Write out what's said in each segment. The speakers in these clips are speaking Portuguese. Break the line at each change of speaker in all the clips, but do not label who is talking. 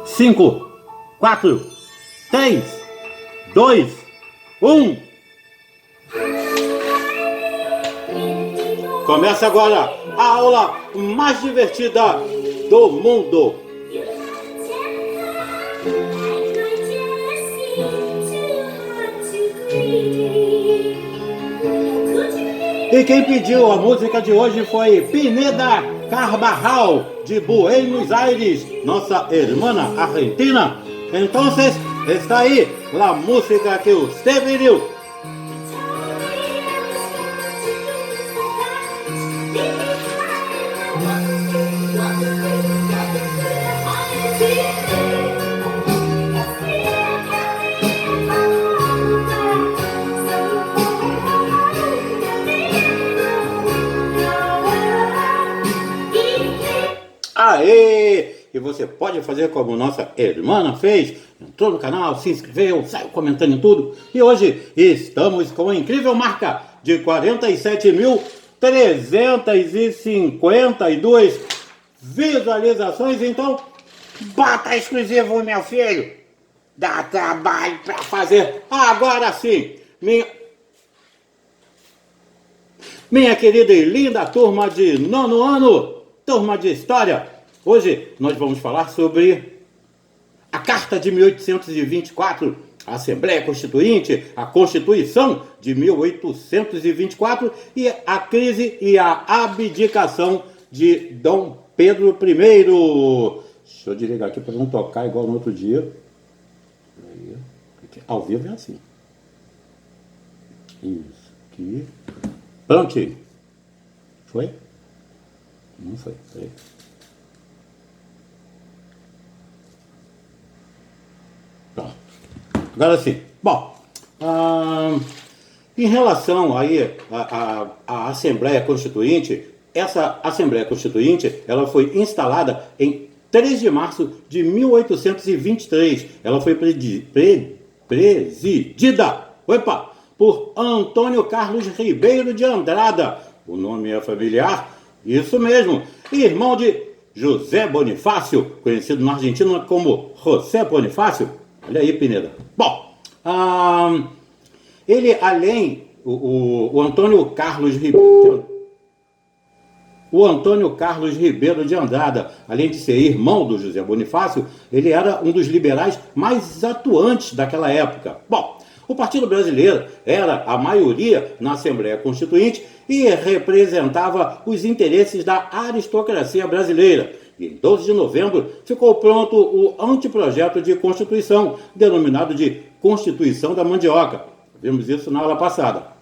5, 4, 3, 2, 1. Começa agora a aula mais divertida do mundo. E quem pediu a música de hoje foi Pineda Carvajal, de Buenos Aires, nossa irmã argentina. Então, está aí a música que você pediu. Aê! E você pode fazer como nossa irmã fez, entrou no canal, se inscreveu, saiu comentando em tudo. E hoje estamos com a incrível marca de 47.352 visualizações. Então, bota exclusivo, meu filho. Dá trabalho para fazer. Agora sim, minha querida e linda turma de 9º ano, turma de História. Hoje nós vamos falar sobre a Carta de 1824, a Assembleia Constituinte, a Constituição de 1824 e a crise e a abdicação de Dom Pedro I. Deixa eu desligar aqui para não tocar igual no outro dia. Ao vivo é assim. Isso aqui. Prontinho. Foi? Não foi. Peraí. Pronto. Agora sim. Bom, em relação aí à Assembleia Constituinte, essa Assembleia Constituinte, ela foi instalada em 3 de março de 1823. Ela foi presidida por Antônio Carlos Ribeiro de Andrada. O nome é familiar? Isso mesmo, irmão de José Bonifácio, conhecido na Argentina como José Bonifácio. Olha aí, Pineda. Bom, ele, além, o Antônio Carlos Ribeiro de Andrada, além de ser irmão do José Bonifácio, ele era um dos liberais mais atuantes daquela época. Bom, o Partido Brasileiro era a maioria na Assembleia Constituinte e representava os interesses da aristocracia brasileira. E em 12 de novembro ficou pronto o anteprojeto de Constituição, denominado de Constituição da Mandioca. Vimos isso na aula passada.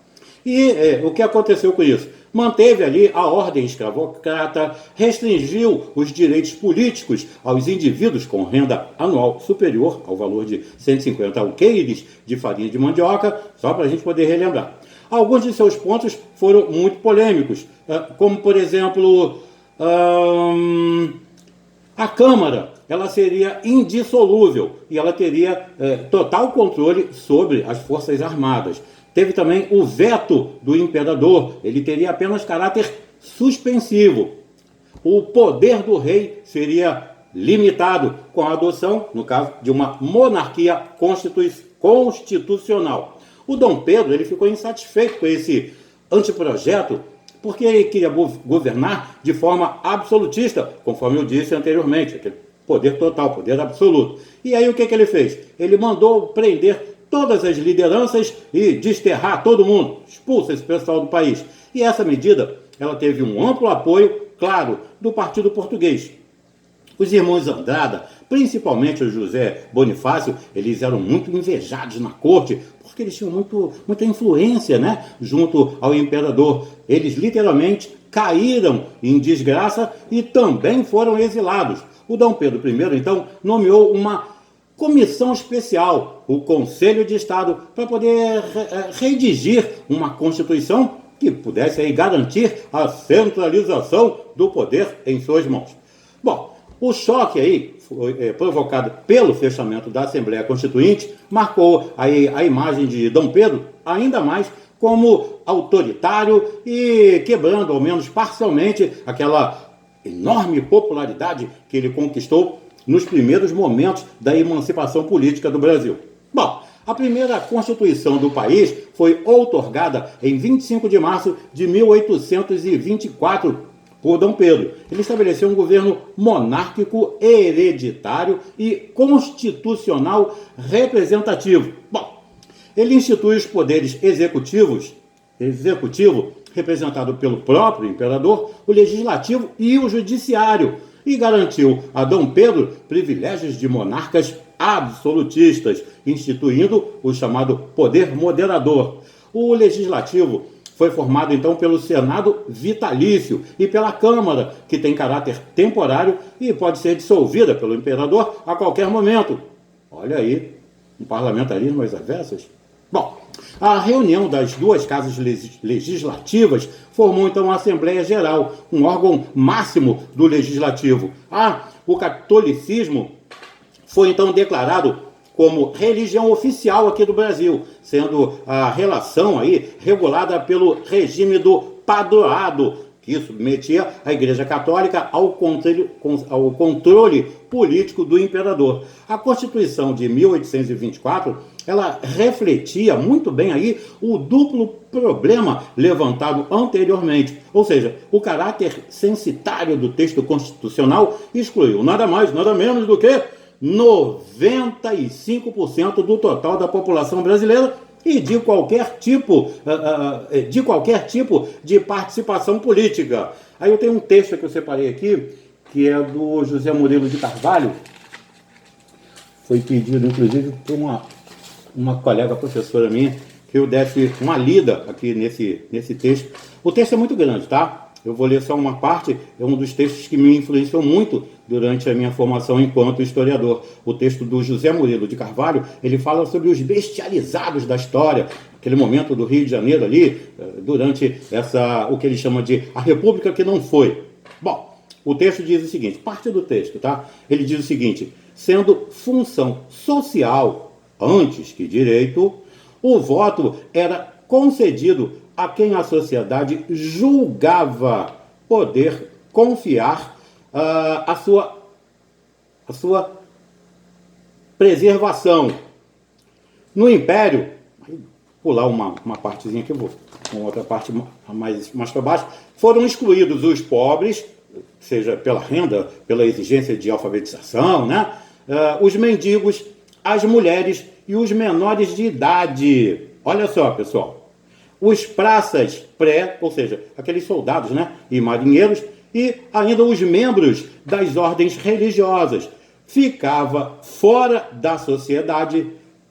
E o que aconteceu com isso? Manteve ali a ordem escravocrata, restringiu os direitos políticos aos indivíduos com renda anual superior ao valor de 150 alqueires de farinha de mandioca, só para a gente poder relembrar. Alguns de seus pontos foram muito polêmicos, como, por exemplo, a Câmara, ela seria indissolúvel e ela teria total controle sobre as Forças Armadas. Teve também o veto do imperador, ele teria apenas caráter suspensivo. O poder do rei seria limitado com a adoção, no caso, de uma monarquia constitucional. O Dom Pedro ele ficou insatisfeito com esse anteprojeto porque ele queria governar de forma absolutista, conforme eu disse anteriormente, aquele poder total, poder absoluto. E aí o que ele fez? Ele mandou prender todas as lideranças e desterrar todo mundo, expulsa esse pessoal do país. E essa medida, ela teve um amplo apoio, claro, do Partido Português. Os irmãos Andrada, principalmente o José Bonifácio, eles eram muito invejados na corte, porque eles tinham muita influência, né, junto ao imperador. Eles literalmente caíram em desgraça e também foram exilados. O Dom Pedro I, então, nomeou uma comissão especial, o Conselho de Estado, para poder redigir uma Constituição que pudesse aí garantir a centralização do poder em suas mãos. Bom, o choque aí provocado pelo fechamento da Assembleia Constituinte marcou aí a imagem de Dom Pedro ainda mais como autoritário e quebrando, ao menos parcialmente, aquela enorme popularidade que ele conquistou nos primeiros momentos da emancipação política do Brasil. Bom, a primeira Constituição do país foi outorgada em 25 de março de 1824 por Dom Pedro. Ele estabeleceu um governo monárquico, hereditário e constitucional representativo. Bom, ele institui os poderes executivo, representado pelo próprio imperador, o legislativo e o judiciário, e garantiu a Dom Pedro privilégios de monarcas absolutistas, instituindo o chamado poder moderador. O legislativo foi formado então pelo Senado vitalício e pela Câmara, que tem caráter temporário e pode ser dissolvida pelo imperador a qualquer momento. Olha aí, um parlamentarismo às avessas. Bom, a reunião das duas casas legislativas formou então a Assembleia Geral, um órgão máximo do legislativo. O catolicismo foi então declarado como religião oficial aqui do Brasil, sendo a relação aí regulada pelo regime do padroado, que submetia a Igreja Católica ao controle político do imperador. A Constituição de 1824, ela refletia muito bem aí o duplo problema levantado anteriormente, ou seja, o caráter censitário do texto constitucional excluiu nada mais, nada menos do que 95% do total da população brasileira e de qualquer tipo de participação política. Aí eu tenho um texto que eu separei aqui, que é do José Murilo de Carvalho, foi pedido inclusive por uma colega professora minha, que eu desse uma lida aqui nesse texto. O texto é muito grande, tá? Eu vou ler só uma parte, é um dos textos que me influenciou muito durante a minha formação enquanto historiador. O texto do José Murilo de Carvalho, ele fala sobre os bestializados da história, aquele momento do Rio de Janeiro ali, durante o que ele chama de a República que não foi. Bom, o texto diz o seguinte, parte do texto, tá? Ele diz o seguinte, sendo função social antes que direito, o voto era concedido a quem a sociedade julgava poder confiar a sua preservação. No Império, pular uma partezinha aqui, eu vou uma outra parte mais para baixo, foram excluídos os pobres, seja pela renda, pela exigência de alfabetização, né? Os mendigos, as mulheres e os menores de idade. Olha só, pessoal. Os praças ou seja, aqueles soldados, né, e marinheiros, e ainda os membros das ordens religiosas. Ficava fora da sociedade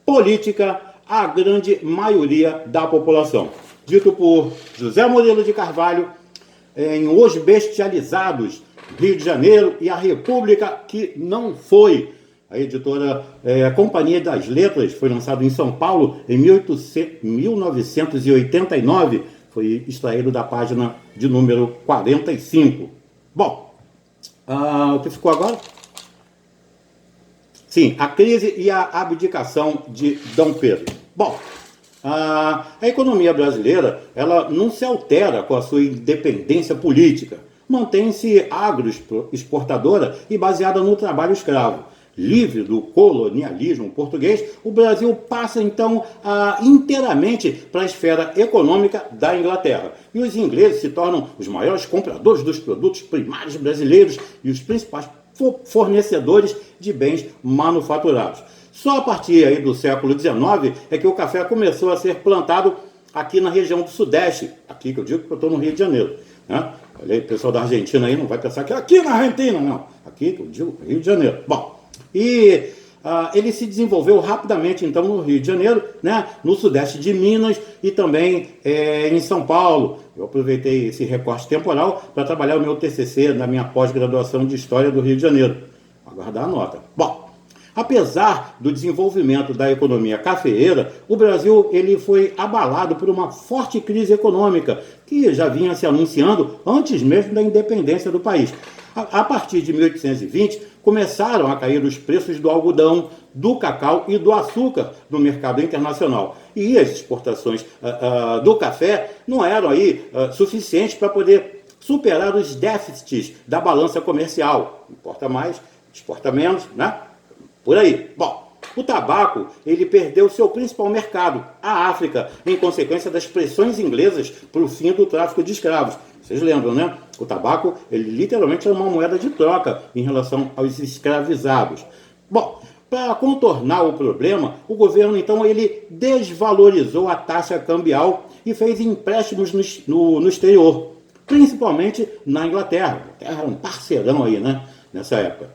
política a grande maioria da população. Dito por José Murilo de Carvalho, em Os Bestializados, Rio de Janeiro e a República que não foi. A editora Companhia das Letras foi lançado em São Paulo em 1989, foi extraído da página de número 45. Bom, o que ficou agora? Sim, a crise e a abdicação de Dom Pedro. Bom, a economia brasileira ela não se altera com a sua independência política. Mantém-se agroexportadora e baseada no trabalho escravo. Livre do colonialismo português, o Brasil passa então inteiramente para a esfera econômica da Inglaterra. E os ingleses se tornam os maiores compradores dos produtos primários brasileiros e os principais fornecedores de bens manufaturados. Só a partir aí do século XIX é que o café começou a ser plantado aqui na região do Sudeste, aqui que eu digo que eu estou no Rio de Janeiro, né? Olha aí, o pessoal da Argentina aí não vai pensar que é aqui na Argentina, não. Aqui que eu digo Rio de Janeiro. Bom, e ele se desenvolveu rapidamente, então, no Rio de Janeiro, né, no sudeste de Minas e também em São Paulo. Eu aproveitei esse recorte temporal para trabalhar o meu TCC na minha pós-graduação de História do Rio de Janeiro. Aguardar a nota. Bom, apesar do desenvolvimento da economia cafeeira, o Brasil ele foi abalado por uma forte crise econômica que já vinha se anunciando antes mesmo da independência do país. A partir de 1820, começaram a cair os preços do algodão, do cacau e do açúcar no mercado internacional. E as exportações do café não eram aí suficientes para poder superar os déficits da balança comercial. Importa mais, exporta menos, né? Por aí. Bom, o tabaco, ele perdeu seu principal mercado, a África, em consequência das pressões inglesas para o fim do tráfico de escravos. Vocês lembram, né? O tabaco, ele literalmente era uma moeda de troca em relação aos escravizados. Bom, para contornar o problema, o governo, então, ele desvalorizou a taxa cambial e fez empréstimos no exterior, principalmente na Inglaterra. A Inglaterra era um parceirão aí, né? Nessa época.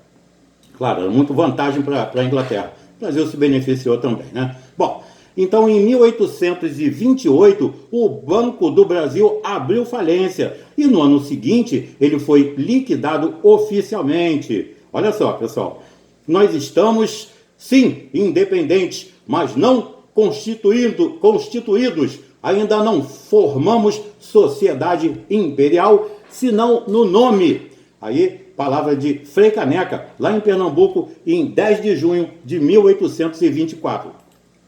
Claro, era muito vantagem para a Inglaterra. O Brasil se beneficiou também, né? Bom, então em 1828, o Banco do Brasil abriu falência e no ano seguinte ele foi liquidado oficialmente. Olha só, pessoal, nós estamos, sim, independentes, mas não constituídos. Ainda não formamos sociedade imperial, senão no nome. Aí, palavra de Frei Caneca, lá em Pernambuco, em 10 de junho de 1824.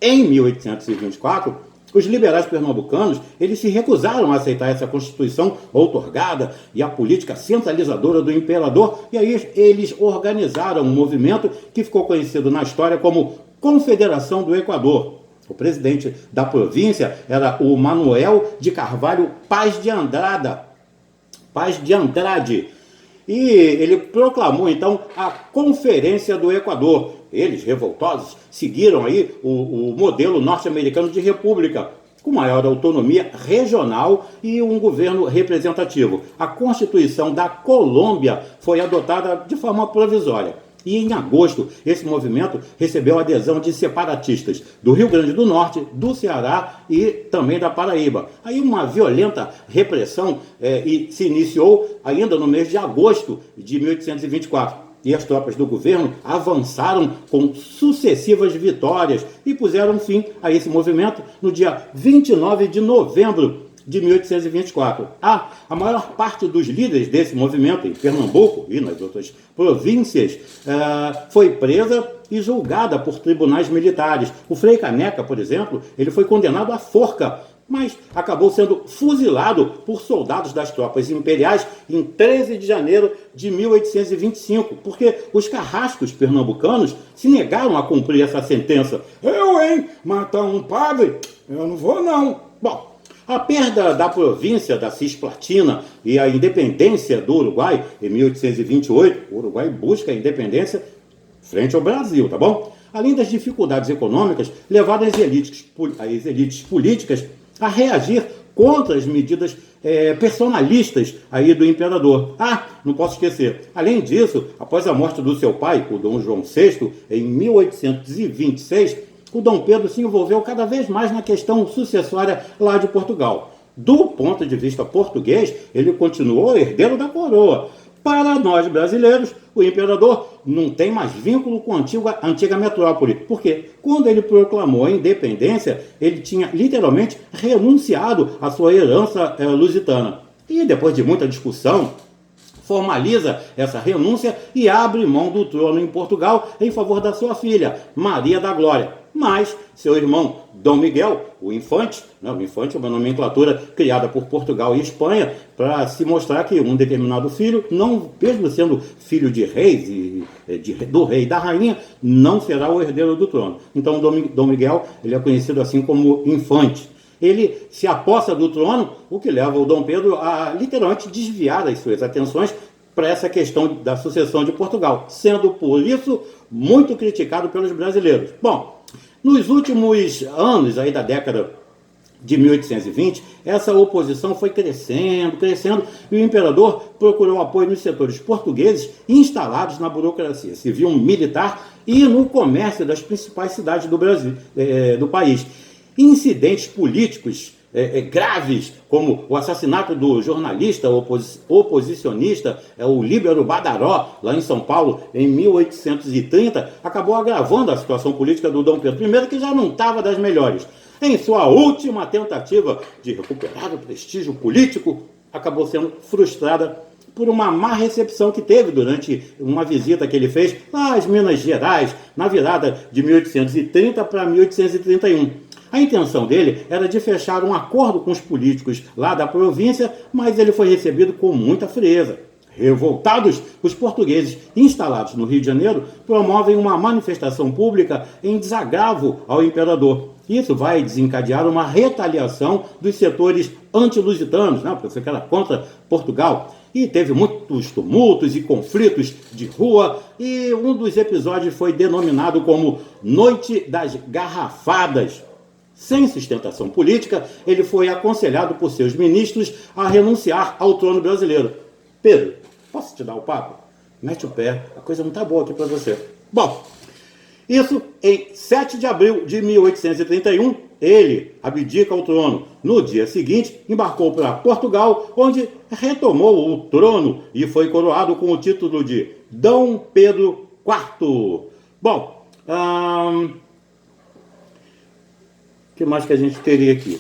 Em 1824, os liberais pernambucanos, eles se recusaram a aceitar essa Constituição outorgada e a política centralizadora do imperador, e aí eles organizaram um movimento que ficou conhecido na história como Confederação do Equador. O presidente da província era o Manuel de Carvalho Paz de Andrade. E ele proclamou, então, a Conferência do Equador. Eles, revoltosos, seguiram aí o modelo norte-americano de república, com maior autonomia regional e um governo representativo. A Constituição da Colômbia foi adotada de forma provisória. E em agosto, esse movimento recebeu a adesão de separatistas do Rio Grande do Norte, do Ceará e também da Paraíba. Aí uma violenta repressão se iniciou ainda no mês de agosto de 1824. E as tropas do governo avançaram com sucessivas vitórias e puseram fim a esse movimento no dia 29 de novembro de 1824. A maior parte dos líderes desse movimento em Pernambuco e nas outras províncias foi presa e julgada por tribunais militares. O Frei Caneca, por exemplo, ele foi condenado à forca, mas acabou sendo fuzilado por soldados das tropas imperiais em 13 de janeiro de 1825, porque os carrascos pernambucanos se negaram a cumprir essa sentença. Eu, hein? Matar um padre? Eu não vou, não. Bom, a perda da província da Cisplatina e a independência do Uruguai em 1828, o Uruguai busca a independência frente ao Brasil, tá bom? Além das dificuldades econômicas, levaram as elites políticas a reagir contra as medidas personalistas aí do imperador. Não posso esquecer. Além disso, após a morte do seu pai, o Dom João VI, em 1826, o Dom Pedro se envolveu cada vez mais na questão sucessória lá de Portugal. Do ponto de vista português, ele continuou herdeiro da coroa. Para nós brasileiros, o imperador não tem mais vínculo com a antiga metrópole, porque quando ele proclamou a independência, ele tinha literalmente renunciado à sua herança lusitana. E depois de muita discussão, formaliza essa renúncia e abre mão do trono em Portugal em favor da sua filha, Maria da Glória. Mas seu irmão Dom Miguel, o Infante, o Infante é uma nomenclatura criada por Portugal e Espanha para se mostrar que um determinado filho, não, mesmo sendo filho de reis, do rei e da rainha, não será o herdeiro do trono. Então Dom Miguel ele é conhecido assim como Infante. Ele se aposta do trono, o que leva o Dom Pedro a literalmente desviar as suas atenções para essa questão da sucessão de Portugal, sendo por isso muito criticado pelos brasileiros. Bom, nos últimos anos aí da década de 1820, essa oposição foi crescendo, e o imperador procurou apoio nos setores portugueses instalados na burocracia civil, militar e no comércio das principais cidades do Brasil, do país. Incidentes políticos graves, como o assassinato do jornalista oposicionista, o Líbero Badaró, lá em São Paulo, em 1830, acabou agravando a situação política do Dom Pedro I, que já não estava das melhores. Em sua última tentativa de recuperar o prestígio político, acabou sendo frustrada por uma má recepção que teve durante uma visita que ele fez lá às Minas Gerais, na virada de 1830 para 1831. A intenção dele era de fechar um acordo com os políticos lá da província, mas ele foi recebido com muita frieza. Revoltados, os portugueses instalados no Rio de Janeiro promovem uma manifestação pública em desagravo ao imperador. Isso vai desencadear uma retaliação dos setores anti-lusitanos, né, porque era contra Portugal. E teve muitos tumultos e conflitos de rua, e um dos episódios foi denominado como Noite das Garrafadas. Sem sustentação política, ele foi aconselhado por seus ministros a renunciar ao trono brasileiro. Pedro, posso te dar o papo? Mete o pé, a coisa não está boa aqui para você. Bom, isso em 7 de abril de 1831, ele abdica ao trono. No dia seguinte, embarcou para Portugal, onde retomou o trono e foi coroado com o título de Dom Pedro IV. Bom, o que mais que a gente teria aqui?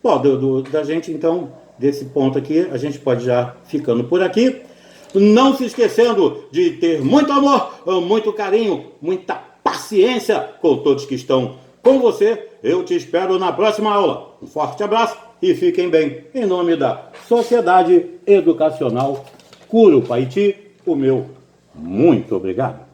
Bom, da gente, então, desse ponto aqui, a gente pode já ficando por aqui. Não se esquecendo de ter muito amor, muito carinho, muita paciência com todos que estão com você. Eu te espero na próxima aula. Um forte abraço e fiquem bem. Em nome da Sociedade Educacional Curupaiti, o meu muito obrigado.